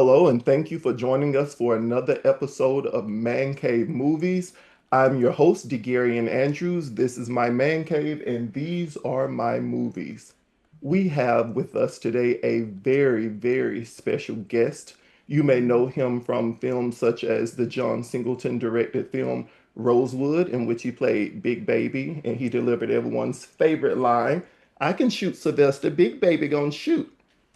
Hello, and thank you for joining us for another episode of Man Cave Movies. I'm your host, DeGarian Andrews. This is my man cave, and these are my movies. We have with us today a very, very special guest. You may know him from films such as the John Singleton directed film Rosewood, in which he played Big Baby, and he delivered everyone's favorite line, "I can shoot Sylvester, Big Baby gonna shoot."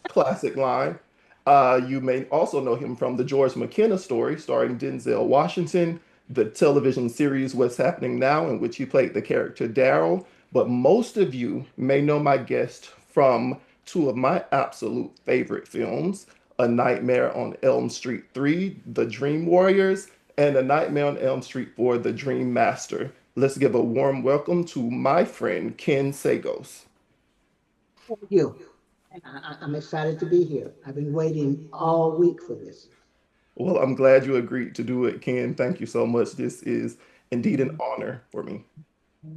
Classic line. You may also know him from the George McKenna story starring Denzel Washington, the television series What's Happening Now, in which he played the character Daryl. But most of you may know my guest from two of my absolute favorite films, A Nightmare on Elm Street 3, The Dream Warriors, and A Nightmare on Elm Street 4, The Dream Master. Let's give a warm welcome to my friend Ken Sagoes. Thank you. I'm excited to be here. I've been waiting all week for this. Well, I'm glad you agreed to do it, Ken. Thank you so much. This is indeed an honor for me. I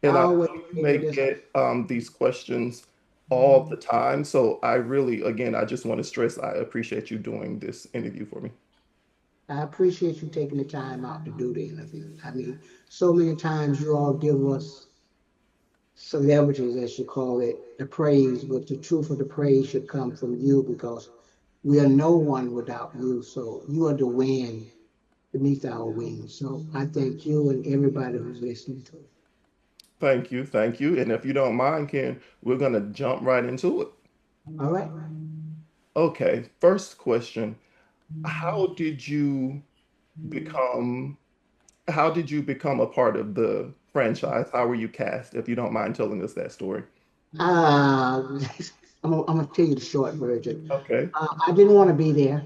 And I always know you figure may this. get these questions all the time. So I really, again, I just want to stress I appreciate you doing this interview for me. I appreciate you taking the time out to do the interview. I mean, so many times you all give us celebrities, as you call it, the praise, but the truth of the praise should come from you because we are no one without you. So you are the wind beneath our wings. So I thank you and everybody who's listening to it. Thank you. Thank you. And if you don't mind, Ken, we're going to jump right into it. All right. Okay. First question. How did you become, how did you become a part of the franchise? How were you cast, if you don't mind telling us that story? Uh, I'm gonna tell you the short version. Okay. I didn't want to be there.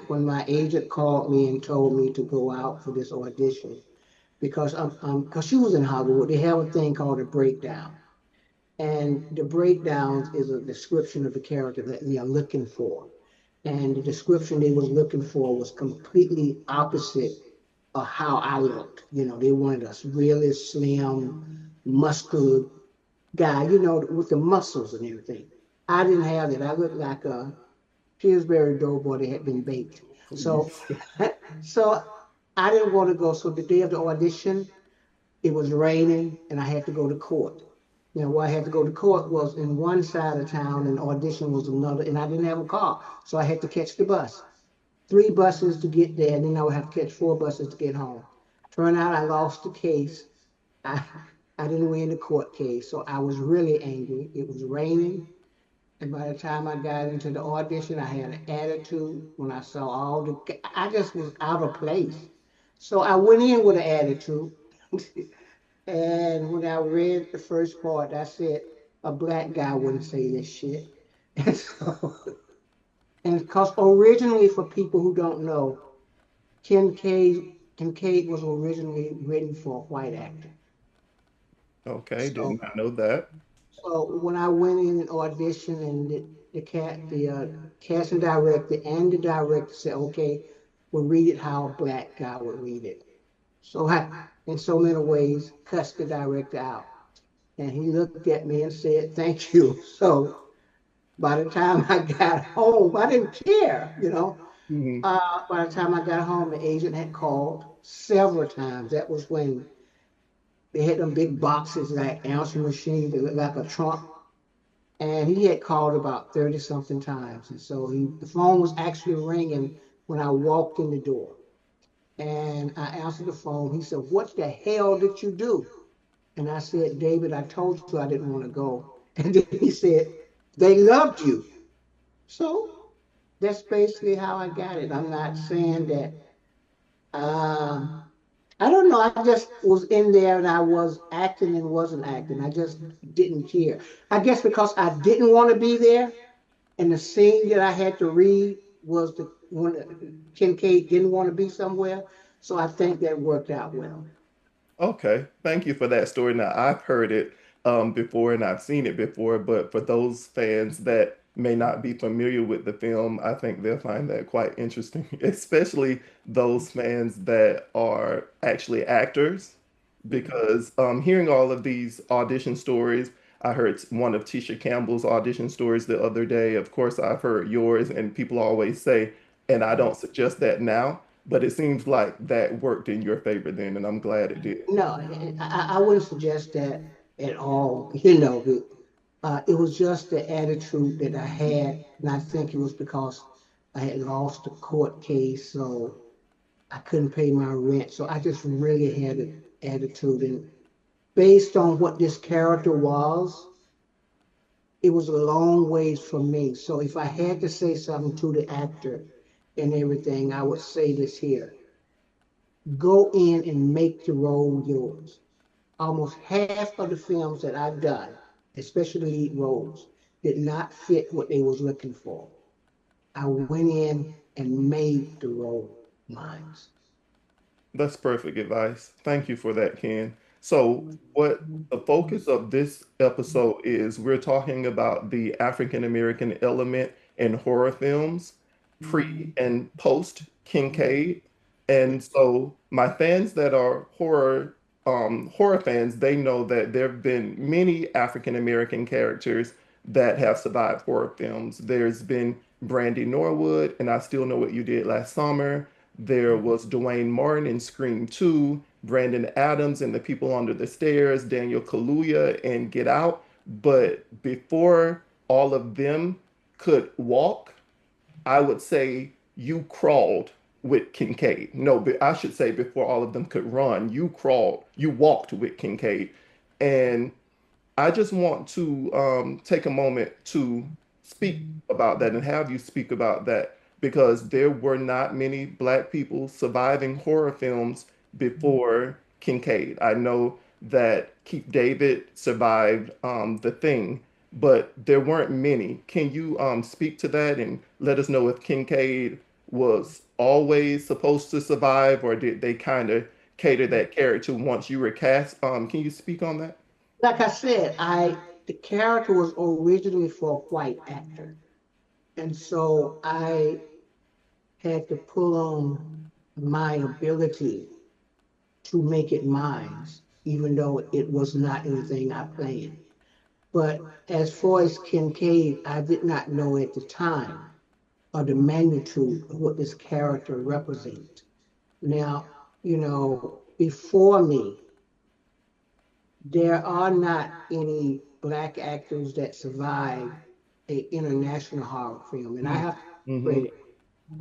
When my agent called me and told me to go out for this audition, because she was in Hollywood, they have a thing called a breakdown, and the breakdowns is a description of the character that they are looking for, and the description they was looking for was completely opposite of how I looked. You know, they wanted us really slim, muscular guy, with the muscles and everything. I didn't have that. I looked like a Pillsbury Doughboy that had been baked. So, Please. so I didn't want to go. So the day of the audition, it was raining, and I had to go to court. Where I had to go to court was in one side of town, and audition was another, and I didn't have a car, so I had to catch the bus. Three buses to get there, and then I would have to catch four buses to get home. Turned out I lost the case. I I didn't win the court case, so I was really angry. It was raining, and by the time I got into the audition, I had an attitude. When I saw I just was out of place. So I went in with an attitude, and when I read the first part, I said a black guy wouldn't say this shit. And so, and because originally, for people who don't know, Kincaid was originally written for a white actor. Okay. Did So not know that. So when I went in and auditioned, and the casting director and the director said, "Okay, we'll read it how a black guy would read it." So I, in so many ways, cussed the director out, and he looked at me and said, "Thank you." So by the time I got home, I didn't care, Mhm. By the time I got home, the agent had called several times. That was when they had them big boxes like answering machines that looked like a trunk. And he had called about 30 something times. And so the phone was actually ringing when I walked in the door. And I answered the phone. He said, "What the hell did you do?" And I said, "David, I told you I didn't want to go." And then he said, "They loved you." So that's basically how I got it. I'm not saying that. Uh, I don't know. I just was in there and I was acting and wasn't acting. I just didn't care. I guess because I didn't want to be there. And the scene that I had to read was the when Kincaid didn't want to be somewhere. So I think that worked out well. Okay, thank you for that story. Now, I've heard it before and I've seen it before, but for those fans that may not be familiar with the film, I think they'll find that quite interesting, especially those fans that are actually actors, because hearing all of these audition stories, I heard one of Tisha Campbell's audition stories the other day. Of course, I've heard yours, and people always say, and I don't suggest that now, but it seems like that worked in your favor then, and I'm glad it did. No, I wouldn't suggest that at all. You know, it was just the attitude that I had, and I think it was because I had lost a court case, so I couldn't pay my rent. So I just really had an attitude, and based on what this character was, it was a long ways from me. So if I had to say something to the actor and everything, I would say this here: go in and make the role yours. Almost half of the films that I've done, especially the lead roles, did not fit what they was looking for. I went in and made the role mine. That's perfect advice. Thank you for that, Ken. So, what the focus of this episode is, we're talking about the African American element in horror films, pre and post Kincaid. And so, my fans that are horror fans, they know that there have been many African American characters that have survived horror films. There's been Brandy Norwood, and I Still Know What You Did Last Summer. There was Dwayne Martin in Scream 2, Brandon Adams in The People Under the Stairs, Daniel Kaluuya in Get Out. But before all of them could walk, I would say you crawled with Kincaid. No, but I should say before all of them could run, you crawled, you walked with Kincaid. And I just want to take a moment to speak about that and have you speak about that because there were not many Black people surviving horror films before Kincaid. I know that Keith David survived The Thing, but there weren't many. Can you speak to that and let us know if Kincaid was always supposed to survive or did they kind of cater that character once you were cast? Can you speak on that? Like I said, I the character was originally for a white actor, and so I had to pull on my ability to make it mine, even though it was not anything I planned. But as far as Kincaid, I did not know at the time of the magnitude of what this character represents. Now, before me, there are not any black actors that survived a international horror film, and I have to Mm-hmm. credit.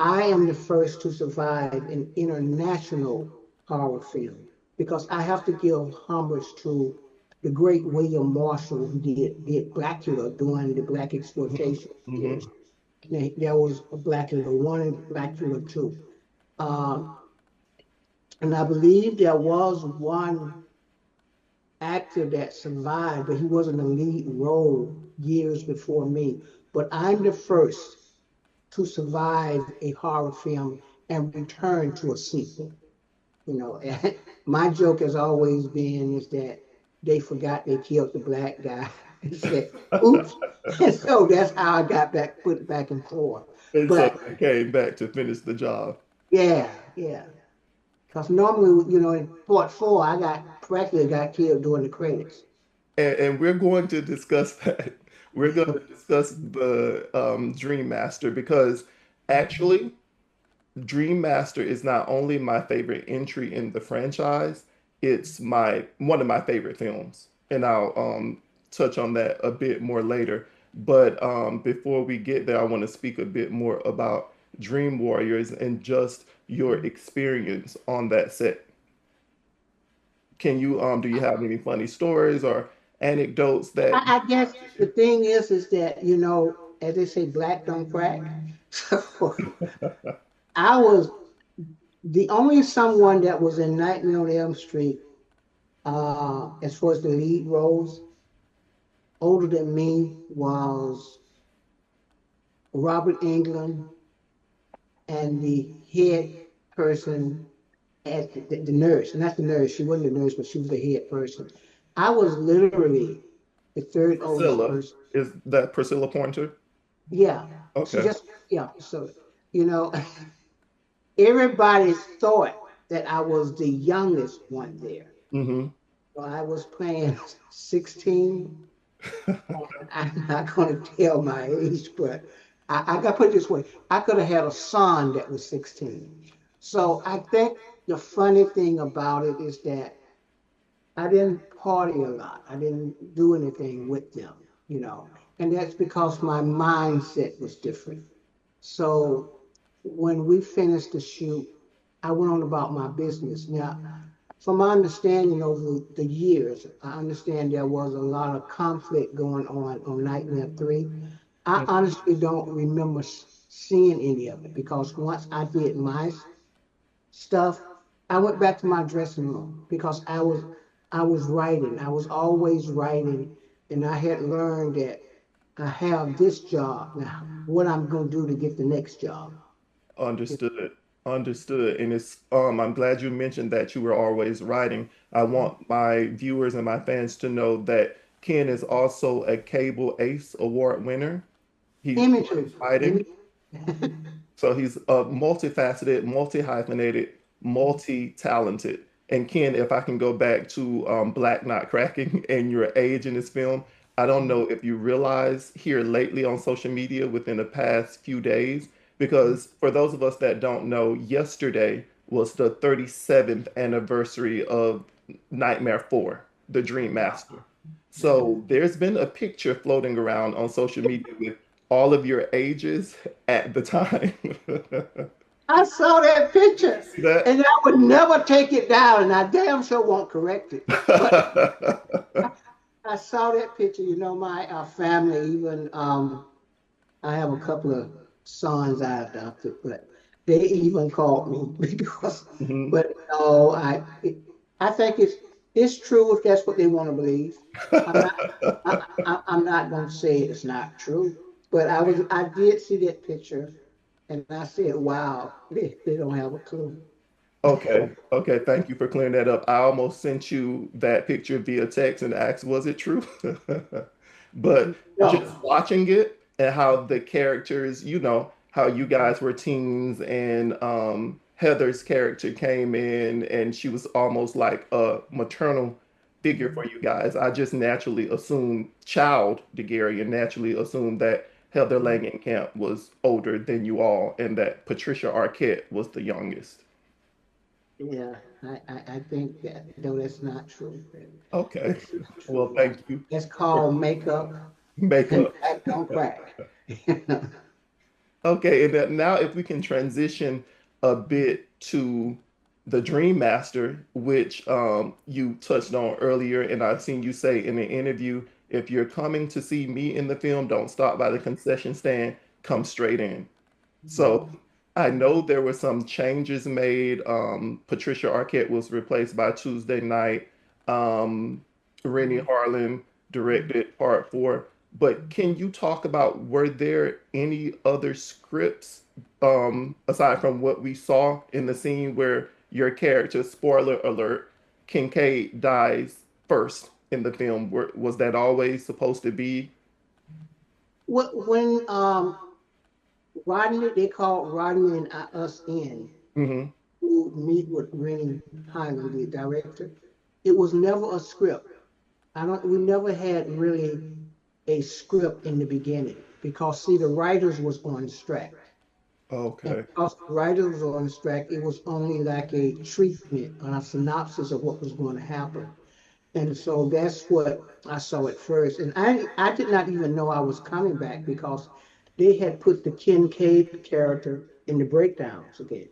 I am the first to survive an international horror film because I have to give homage to the great William Marshall who did Blackula during the black exploitation Mm-hmm. years. And there was a Blackula 1 and Blackula 2. Um, and I believe there was one actor that survived, but he wasn't a lead role years before me. But I'm the first to survive a horror film and return to a sequel. And my joke has always been is that they forgot they killed the black guy and said, "Oops." And so that's how I got back, put it back and forth. And so But they came back to finish the job. yeah, yeah. Because normally, in part 4, I got killed during the credits. And we're going to discuss that. We're going to discuss the Dream Master because actually, Dream Master is not only my favorite entry in the franchise, it's my one of my favorite films. And I'll touch on that a bit more later. But before we get there, I want to speak a bit more about Dream Warriors and just your experience on that set. Can you do you have any funny stories or anecdotes that I guess the thing is that, as they say, black don't crack. So I was the only someone that was in Nightmare on Elm Street, as far as the lead roles, older than me was Robert Englund and the head person at the nurse, not the nurse, she wasn't the nurse, but she was the head person. I was literally the third oldest Priscilla person. is that Priscilla Pointer? Yeah, she Okay. just, yeah, so, you know, everybody thought that I was the youngest one there. Mm-hmm. So I was playing 16. I'm not going to tell my age, but I got to put it this way. I could have had a son that was 16. So I think the funny thing about it is that I didn't party a lot. I didn't do anything with them, you know. And that's because my mindset was different. So when we finished the shoot, I went on about my business. Now, from my understanding over the years, I understand there was a lot of conflict going on Nightmare 3. I honestly don't remember seeing any of it because once I did my stuff, I went back to my dressing room because I was writing. I was always writing, and I had learned that I have this job now. What I'm going to do to get the next job. Understood. Understood. And I'm glad you mentioned that you were always writing. I want my viewers and my fans to know that Ken is also a Cable Ace Award winner. He's Imagery, writing. image. So he's a multifaceted, multi-hyphenated, multi-talented. And Ken, if I can go back to Black Not Cracking and your age in this film, I don't know if you realize here lately on social media within the past few days, because for those of us that don't know, yesterday was the 37th anniversary of Nightmare 4, The Dream Master. So there's been a picture floating around on social media with all of your ages at the time. I saw that picture, See that? and I would never take it down, and I damn sure won't correct it. But I saw that picture. You know, my family, even I have a couple of sons I adopted, but they even called me because. Mhm. But no, I think it's true if that's what they want to believe. I'm not I'm not going to say it's not true, but I did see that picture, and I said, wow, they don't have a clue. Okay, okay, thank you for clearing that up. I almost sent you that picture via text and asked, was it true? But just No, watching it and how the characters, how you guys were teens and Heather's character came in and she was almost like a maternal figure for you guys. I just naturally assumed child DeGarry and naturally assumed that Heather Langenkamp was older than you all and that Patricia Arquette was the youngest. yeah, I think that no, that's not true. Okay. That's not Well, true. thank you That's for called makeup and makeup. back don't crack. Okay, and then now if we can transition a bit to the Dream Master, which you touched on earlier, and I've seen you say in the interview, if you're coming to see me in the film, don't stop by the concession stand, come straight in. So I know there were some changes made. Patricia Arquette was replaced by Tuesday Night. Rennie Harlan directed part four. But can you talk about were there any other scripts aside from what we saw in the scene where your character, spoiler alert, Kincaid dies first in the film? Was that always supposed to be? When Rodney, they called Rodney and us in Hmm. to meet with Rennie Hyland, the director. It was never a script. I don't. We never had really a script in the beginning because see, the writers was on strike, and Okay. because the writers was on strike, it was only like a treatment, a synopsis of what was going to happen. And so that's what I saw at first. And I did not even know I was coming back because they had put the Kincaid character in the breakdowns again.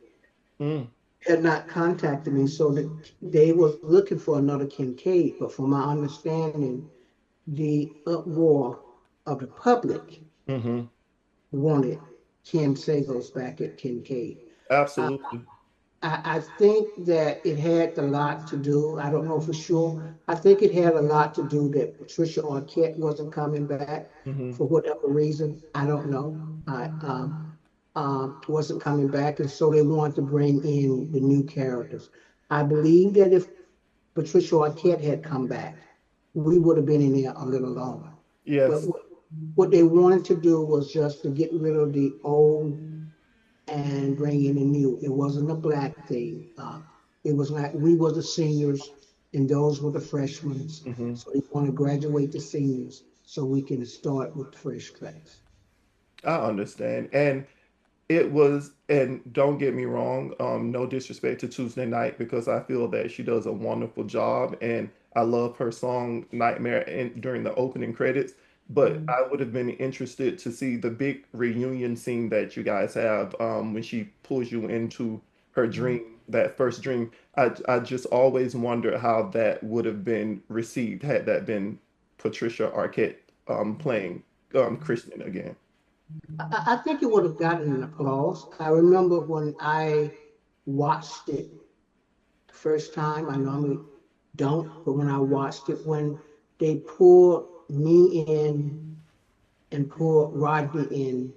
Mm. Had not contacted me, so that they was looking for another Kincaid. But from my understanding, the uproar of the public Hmm. wanted Ken Sagoes back at Kincaid. Uh, Absolutely. I think that it had a lot to do. I don't know for sure. I think it had a lot to do that Patricia Arquette wasn't coming back Hmm. for whatever reason. I don't know. I wasn't coming back, and so they wanted to bring in the new characters. I believe that if Patricia Arquette had come back, we would have been in there a little longer. But Yes. what they wanted to do was just to get rid of the old and bring in a new. It wasn't a black thing. It was like we were the seniors and those were the freshmen. Hmm. So they want to graduate the seniors. so we can start with fresh class. I understand. And it was, and don't get me wrong, no disrespect to Tuesday Night because I feel that she does a wonderful job and I love her song Nightmare during the opening credits. But Mhm. I would have been interested to see the big reunion scene that you guys have when she pulls you into her dream, that first dream. I just always wondered how that would have been received had that been Patricia Arquette playing Kristen again. I think it would have gotten an applause. I remember when I watched it the first time. I normally don't, but when I watched it, when they pulled me in and pulled Rodney in,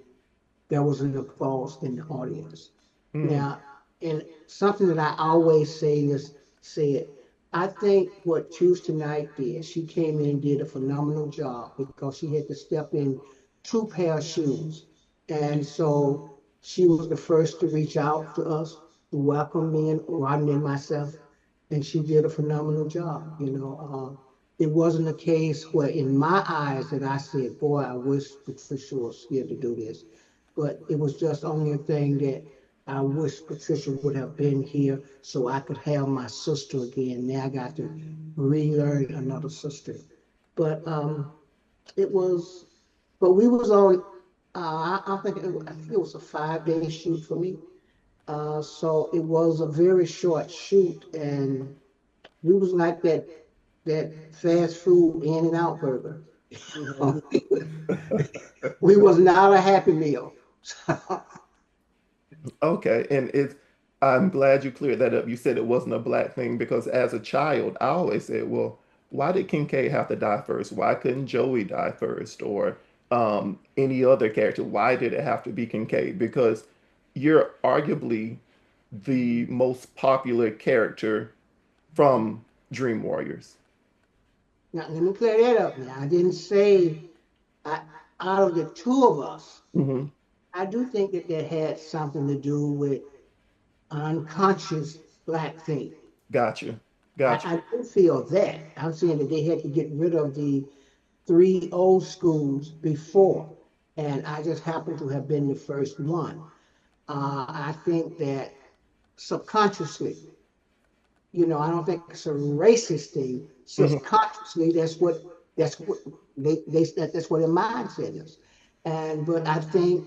there was an applause in the audience. Mm, Now, and something that I always say is said, I think what Tuesday Night did, she came in and did a phenomenal job because she had to step in two pair of shoes. And so she was the first to reach out to us, to welcome me and Rodney and myself, and she did a phenomenal job. It wasn't a case where, in my eyes, that I said, "Boy, I wish Patricia was here to do this," but it was just only a thing that I wish Patricia would have been here so I could have my sister again. Now I got to relearn another sister. But it was, but we was on. I think it was a 5 day shoot for me. So it was a very short shoot, and we was like that fast food In and Out burger. mhm. We was not a Happy Meal. Okay, and I'm glad you cleared that up. You said it wasn't a black thing because as a child, I always said, well, why did Kincaid have to die first? Why couldn't Joey die first? Or any other character? Why did it have to be Kincaid? Because you're arguably the most popular character from Dream Warriors. Now let me clear that up. Now I didn't say I, out of the two of us, Hmm. I do think that that had something to do with an unconscious black thing. Gotcha. Gotcha. I do feel that. I'm saying that they had to get rid of the three old schools before, and I just happened to have been the first one. I think that subconsciously, I don't think it's a racist thing. Hmm. Subconsciously, that's what that's what their mindset is. And but I think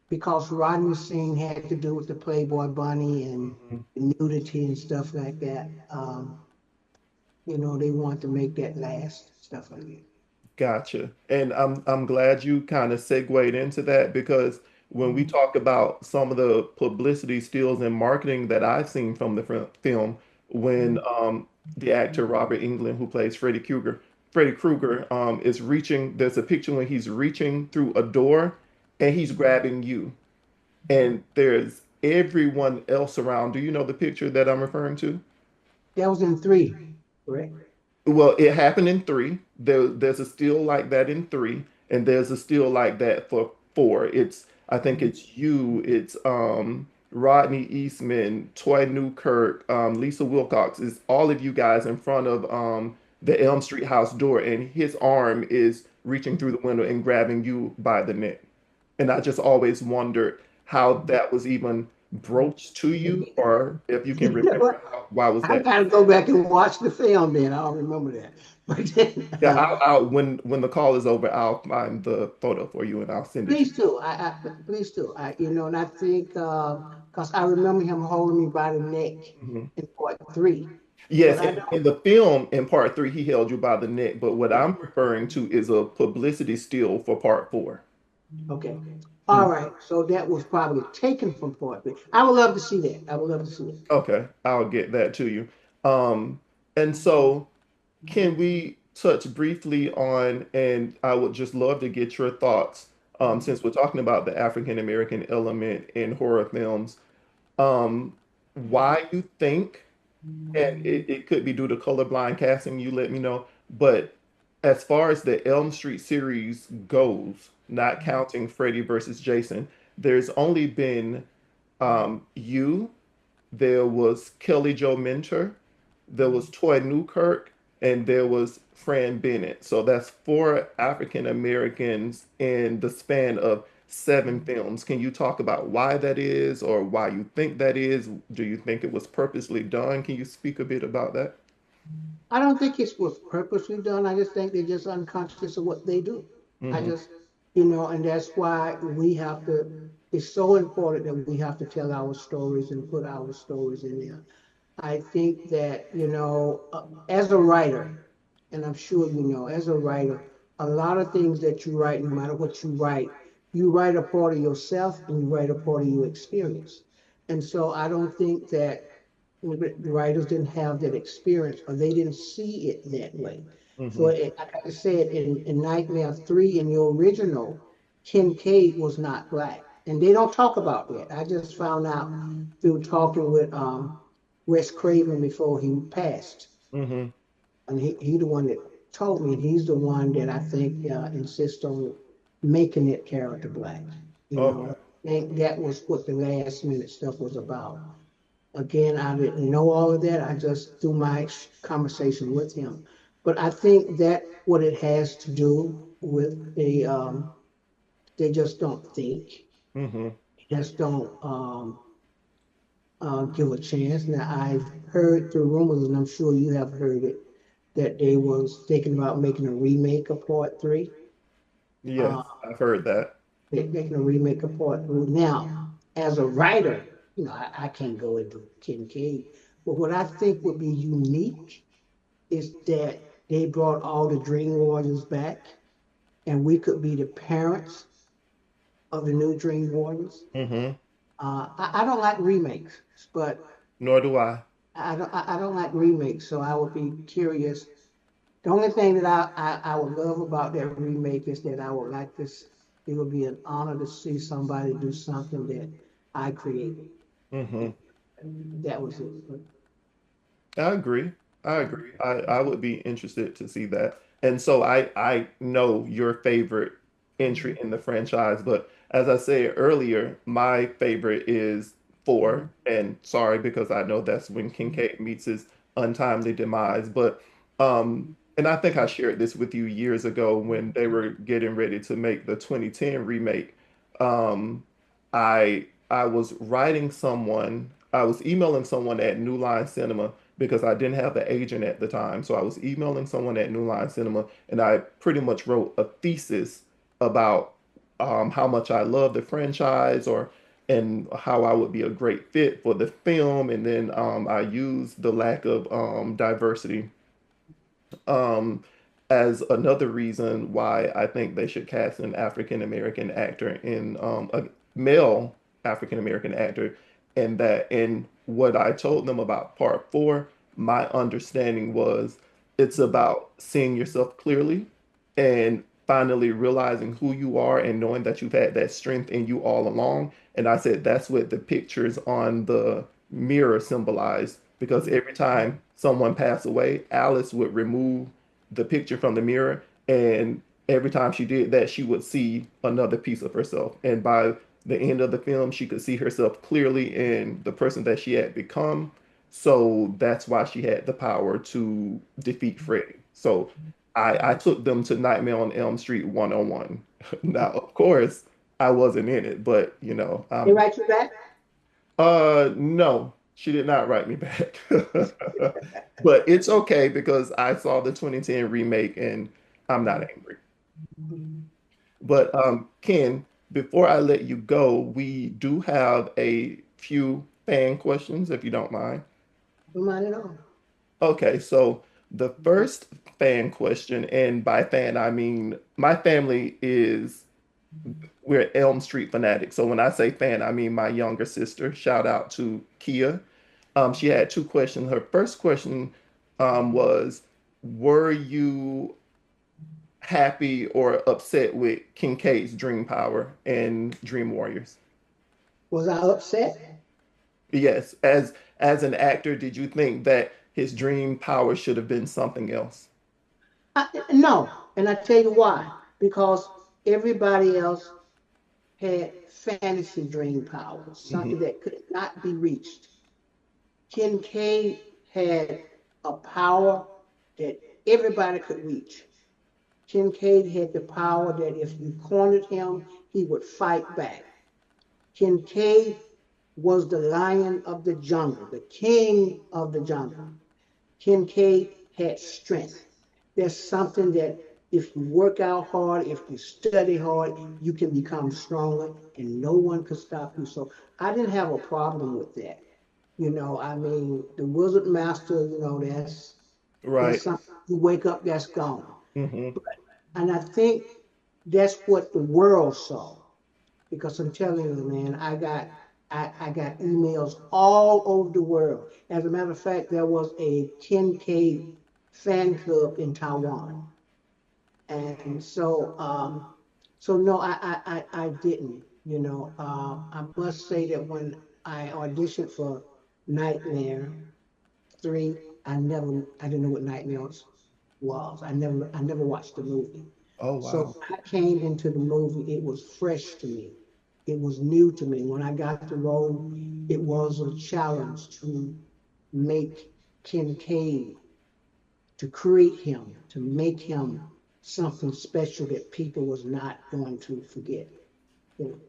because Rodney's scene had to do with the Playboy Bunny and Hmm. the nudity and stuff like that, they want to make that last, stuff like that. Gotcha. And I'm glad you kind of segued into that because when we talk about some of the publicity stills and marketing that I've seen from the film, when the actor Robert Englund, who plays Freddy Krueger, is reaching, there's a picture when he's reaching through a door and he's grabbing you, and there's everyone else around. Do you know the picture that I'm referring to? That was in three, correct? Well, it happened in three. There's a still like that in three, and there's a still like that for four. I think it's you, it's Rodney Eastman, Toy Newkirk, Lisa Wilcox, is all of you guys in front of the Elm Street house door, and his arm is reaching through the window and grabbing you by the neck. And I just always wondered how that was even broached to you, or if you can You know remember what? why was I that. gotta go back and watch the film then. I don't remember that. But then, Yeah, when the call is over, I'll find the photo for you and I'll send it to please do. Please do. And I think because I remember him holding me by the neck you. Mhm. in part 3, but Yes, I in don't. the film in part three, he held you by the neck, but what I'm referring to is a publicity still for part four. Okay. Mm. All right. So that was probably taken from part 3. I would love to see that. I would love to see it. Okay, I'll get that to you. Um, and so can we touch briefly on, and I would just love to get your thoughts, since we're talking about the African American element in horror films, um, why you think, and it could be due to colorblind casting, you let me know. But as far as the Elm Street series goes, not counting Freddy versus Jason, there's only been you, there was Kelly Jo Minter, there was Toy Newkirk, and there was Fran Bennett. So that's four African Americans in the span of seven films. Can you talk about why that is or why you think that is? Do you think it was purposely done? Can you speak a bit about that? I don't think it was purposely done. I just think they're just unconscious of what they do. I Hmm. just, and that's why we have to, it's so important that we have to tell our stories and put our stories in there. I think that, as a writer, and I'm sure you know, as a writer, a lot of things that you write, no matter what you write a part of yourself and you write a part of your experience. And so I don't think that the writers didn't have that experience or they didn't see it that way. So, Hmm. like I said, in Nightmare 3, in the original, Kincaid was not black. And they don't talk about that. I just found out through talking with Wes Craven before he passed. Hmm. And he the one that told me, and he's the one that I think insists on making that character black. Okay. I think that was what the last minute stuff was about. Again, I didn't know all of that. I just through my conversation with him. But I think that what it has to do with they just don't think, Hmm. just don't give a chance. Now I've heard through rumors, and I'm sure you have heard it, that they was thinking about making a remake of Part Three. Uh, Yes, I've heard that. they're making a remake of Part Three. Now, as a writer, I can't go into Kincaid, but what I think would be unique is that they brought all the Dream Warriors back, and we could be the parents of the new Dream Warriors. Hmm. I don't like remakes, but Nor do I. I don't like remakes, so I would be curious. The only thing that I would love about that remake is that I would like this. It would be an honor to see somebody do something that I created. Hmm. That was it. But I agree. I agree. I would be interested to see that. And so I know your favorite entry in the franchise, but as I said earlier, my favorite is four. And sorry, because I know that's when Kincaid meets his untimely demise. But and I think I shared this with you years ago when they were getting ready to make the 2010 remake. Um, I was writing someone, I was emailing someone at New Line Cinema because I didn't have the agent at the time. So I was emailing someone at New Line Cinema and I pretty much wrote a thesis about how much I love the franchise or and how I would be a great fit for the film. And then I used the lack of diversity um, as another reason why I think they should cast an African American actor in a male African American actor, and that in what I told them about part four, my understanding was it's about seeing yourself clearly and finally realizing who you are and knowing that you've had that strength in you all along. And I said that's what the pictures on the mirror symbolize because every time someone passed away, Alice would remove the picture from the mirror, and every time she did that, she would see another piece of herself. And by the end of the film, she could see herself clearly in the person that she had become. So that's why she had the power to defeat Freddy. So I took them to Nightmare on Elm Street 101. Now, of course, I wasn't in it, but they write you back. no, she did not write me back. But it's okay because I saw the 2010 remake and I'm not angry. But Ken, before I let you go, we do have a few fan questions, if you don't mind. Don't mind at all. Okay, so the first fan question, and by fan I mean my family is we're Elm Street fanatics. So when I say fan, I mean my younger sister. Shout out to Kia. She had two questions. Her first question was, were you happy or upset with Kincaid's Dream Power and Dream Warriors? Was I upset? Yes, as an actor, did you think that his dream power should have been something else? No, and I tell you why. Because everybody else had fantasy dream powers, something Hmm. that could not be reached. Kincaid had a power that everybody could reach. Kincaid had the power that if you cornered him, he would fight back. Kincaid was the lion of the jungle, the king of the jungle. Kincaid had strength. There's something that if you work out hard, if you study hard, you can become stronger and no one could stop you. So I didn't have a problem with that. I mean, the wizard master, that's Right. something you wake up, that's gone. Hmm. And I think that's what the world saw. Because I'm telling you, man, I got emails all over the world. As a matter of fact, there was a 10K fan club in Taiwan, and so no, I didn't. I must say that when I auditioned for Nightmare 3, I didn't know what Nightmares was. I never watched the movie. Oh, So wow. when I came into the movie, it was fresh to me. It was new to me. When I got the role, it was a challenge to make Kincaid, to create him, to make him something special that people was not going to forget. You know.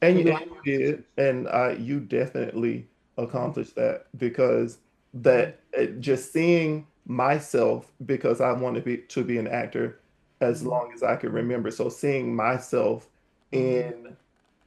And So you, no, and you did, and you definitely accomplished that because that just seeing myself because I wanted to be an actor as long as I could remember. So seeing myself in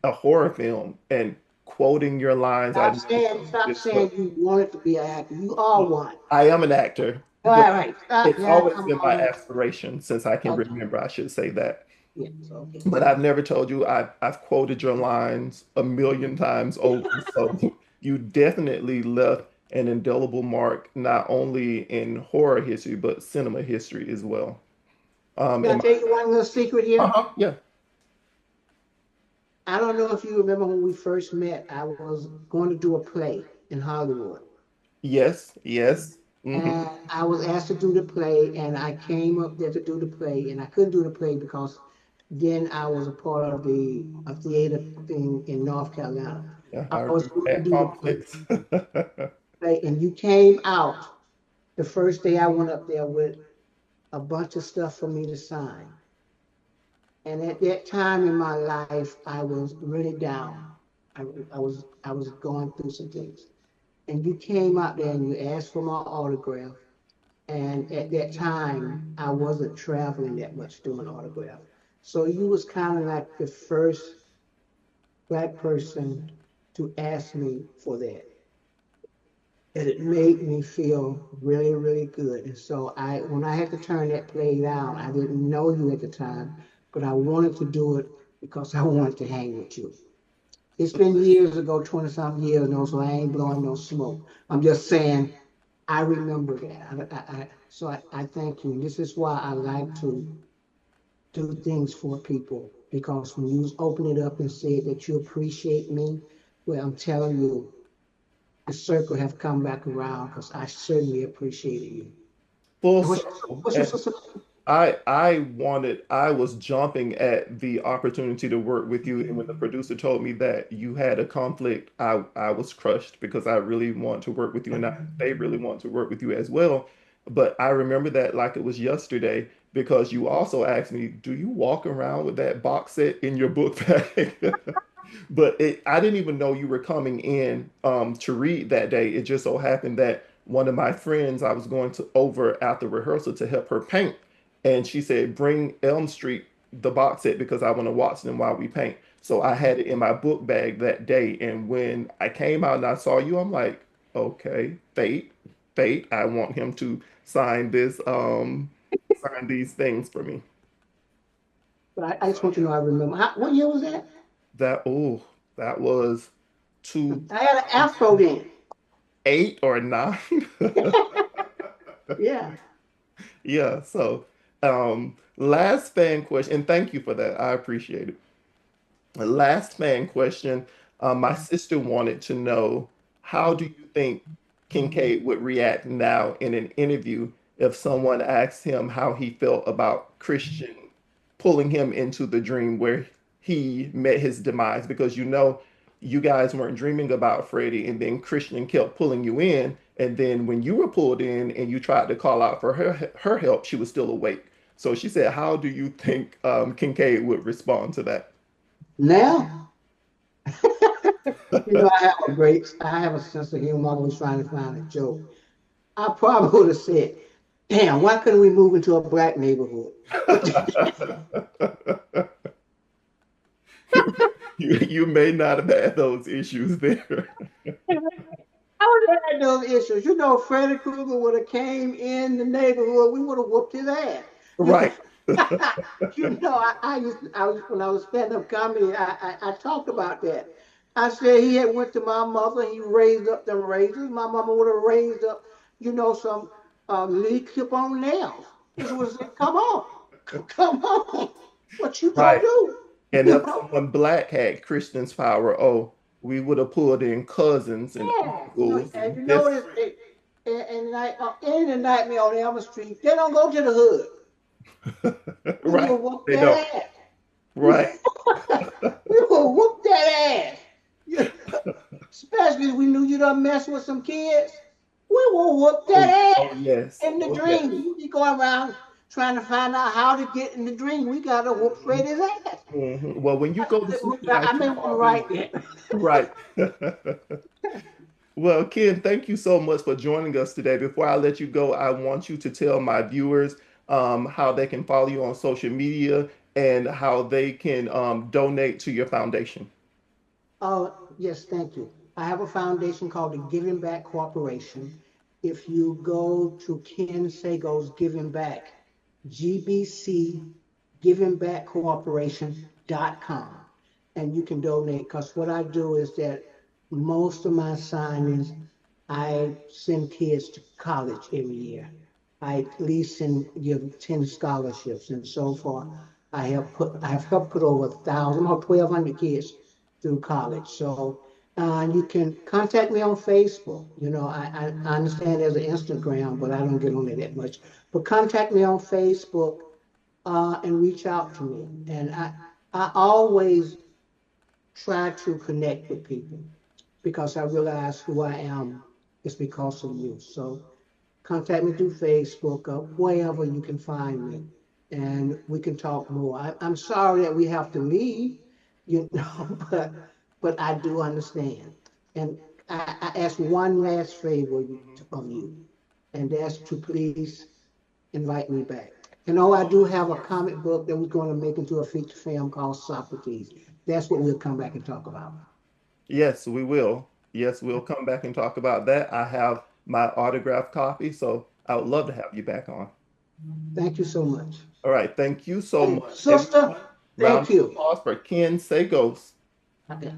a horror film and quoting your lines, I never told you stop this, but saying you wanted to be an actor. You are one. I am an actor, All but right. Stop it's now. always Come been my on. aspiration since I can Okay. remember. I should say that. Yes. Okay. But I've never told you I've quoted your lines a million times over. So you definitely left an indelible mark not only in horror history but cinema history as well. Can I And tell you one little secret here? yeah, I don't know if you remember when we first met. I was going to do a play in Hollywood. yes, yes. Hmm. And I was asked to do the play, and I came up there to do the play, and I couldn't do the play because then I was a part of the a theater thing in North Carolina. Yeah, I I was remember going to that do the conflict. play, and you came out the first day I went up there with a bunch of stuff for me to sign. And at that time in my life, I was really down. I was going through some things. And you came out there and you asked for my autograph. And at that time, I wasn't traveling that much doing autograph. So you was kind of like the first black person to ask me for that. And it made me feel really, really good. And so when I had to turn that play down, I didn't know you at the time, but I wanted to do it because I wanted to hang with you. It's been years ago, 20 something years ago, so I ain't blowing no smoke. I'm just saying I remember that. So I thank you. And this is why I like to do things for people because when you open it up and said that you appreciate me, well, I'm telling you, the circle have come back around because I certainly appreciated you. Full And circle. what's your And sister? I was jumping at the opportunity to work with you. And when the producer told me that you had a conflict, I was crushed because I really want to work with you and they really want to work with you as well. But I remember that like it was yesterday because you also asked me, do you walk around with that box set in your book bag? But I didn't even know you were coming in to read that day. It just so happened that one of my friends, I was going to over after rehearsal to help her paint, and she said, "Bring Elm Street the box set because I want to watch them while we paint." So I had it in my book bag that day, and when I came out and I saw you, I'm like, "Okay, fate, fate. I want him to sign this, sign these things for me." But I just want you to know I remember. What year was that? That oh, that was I had an afro then. 2008 or 2009. Yeah. Yeah, so last fan question, and thank you for that. I appreciate it. The last fan question, my sister wanted to know how do you think Kincaid would react now in an interview if someone asked him how he felt about Christian pulling him into the dream where he met his demise? Because you guys weren't dreaming about Freddie, and then Christian kept pulling you in, and then when you were pulled in and you tried to call out for her help, she was still awake. So she said, "How do you think Kincaid would respond to that?" Now, I have a sense of humor. I'm always trying to find a joke. I probably would have said, damn, why couldn't we move into a black neighborhood? But You may not have had those issues there. I would have had those issues. You know, Freddy Krueger would have came in the neighborhood, we would have whooped his ass. You Right. you know, I was when I was stand up comedy, I talked about that. I said he had went to my mother, he raised up them razors. My mama would have raised up, some lead clip on nails. This was it. Come on, come on. What you gonna Right. do? And You if know? someone black had Christian's power, oh, we would have pulled in cousins and Yeah. uncles And and you this. notice and like in the nightmare on Elm Street, they don't go to the hood. We Right. will whoop They don't. that ass. We, Right. we will whoop that ass. Yeah. Especially if we knew you done mess with some kids. We will whoop Oh, that oh ass yes. in the Oh yes. dream. You be going around trying to find out how to get in the dream. We gotta whoop Freddy's ass. Well, when you go to sleep I tonight, you may want to call me. write that. Right. Well, Ken, thank you so much for joining us today. Before I let you go, I want you to tell my viewers how they can follow you on social media and how they can donate to your foundation. Oh, yes, thank you. I have a foundation called the Giving Back Corporation. If you go to Ken Sagoes Giving Back, GBC Giving Back Corporation.com, and you can donate. Because what I do is that most of my signings, I send kids to college every year. I at least give 10 scholarships, and so far I've helped put over 1,000, about 1,200 kids through college. So you can contact me on Facebook. I understand there's an Instagram, but I don't get on it that much. But contact me on Facebook and reach out to me. And I always try to connect with people because I realize who I am is because of you. So contact me through Facebook or wherever you can find me, and we can talk more. I'm sorry that we have to leave, but I do understand. And I ask one last favor of you, and that's to please invite me back. I do have a comic book that we're going to make into a feature film called Socrates. That's what we'll come back and talk about. Yes, we will. Yes, we'll come back and talk about that. I have my autographed copy, so I would love to have you back on. Thank you so much. All right. Thank you so And much, sister, everyone. Round thank of you. applause for Ken Sagoes. Okay.